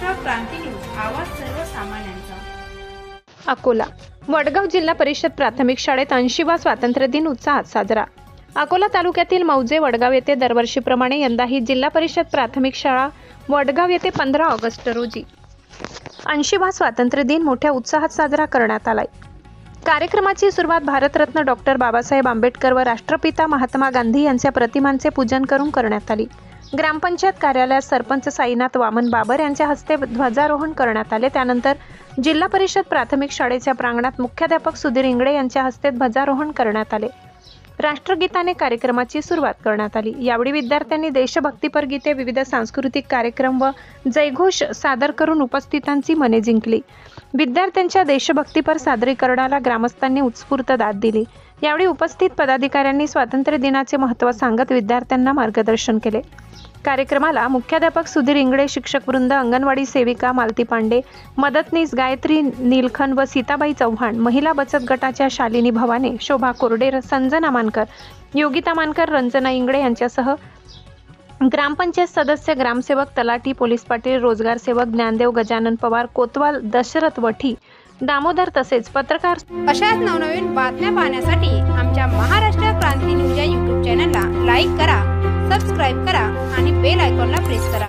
महाराष्ट्र क्रांती news, आवाज सर्वसामान्यांचा. अकोला वडगाव जिल्हा परिषद प्राथमिक शाळेत 80वा स्वातंत्र्य दिन उत्साहात साजरा. अकोला तालुक्यातील मौजे वडगाव येथे दरवर्षीप्रमाणे यंदाही जिल्हा परिषद प्राथमिक शाळा वडगाव येथे 15 ऑगस्ट रोजी 80वा स्वातंत्र्य दिन मोठ्या उत्साहात साजरा करण्यात आलाय. कार्यक्रमाची सुरुवात भारतरत्न डॉक्टर बाबासाहेब आंबेडकर व राष्ट्रपिता महात्मा गांधी यांच्या प्रतिमांचे पूजन करून करण्यात आली. ग्रामपंचायत कार्यालयात सरपंच साईनाथ वामन बाबर यांच्या हस्ते ध्वजारोहण करण्यात आले. त्यानंतर जिल्हा परिषद प्राथमिक शाळेच्या प्रांगणात मुख्याध्यापक सुधीर इंगळे यांच्या हस्ते ध्वजारोहण करण्यात आले. राष्ट्रगीताने कार्यक्रमाची सुरुवात करण्यात आली. यावेळी विद्यार्थ्यांनी देशभक्तीपर गीते, विविध सांस्कृतिक कार्यक्रम व जयघोष सादर करून उपस्थितांची मने जिंकली. विद्यार्थ्यांच्या देशभक्तीपर सादरीकरणाला ग्रामस्थांनी उत्स्फूर्त दाद दिली. यावेळी उपस्थित पदाधिकाऱ्यांनी स्वातंत्र्य दिनाचे महत्त्व सांगत विद्यार्थ्यांना मार्गदर्शन केले. कार्यक्रमाला मुख्याध्यापक सुधीर इंगळे, शिक्षकवृंद, अंगणवाडी सेविका मालती पांडे, मदतनीस गायत्री नीलखन व सीताबाई चव्हाण, महिला बचत गटाच्या शालिनी भवाने, शोभा कोरडेर, संजना मानकर, योगिता मानकर, रंजना इंगळे यांच्यासह ग्रामपंचायत सदस्य, ग्रामसेवक, तलाठी, पोलीस पाटील, रोजगार सेवक, ज्ञानदेव, गजानन पवार, कोतवाल, दशरथ वठी, दामोदर तसेच पत्रकार अशाच नवनवीन बातम्या पाहण्यासाठी आमच्या महाराष्ट्र क्रांती न्यूज या यूट्यूब चॅनलला लाईक करा, सबस्क्राईब करा आणि बेल आयकॉनला प्रेस करा.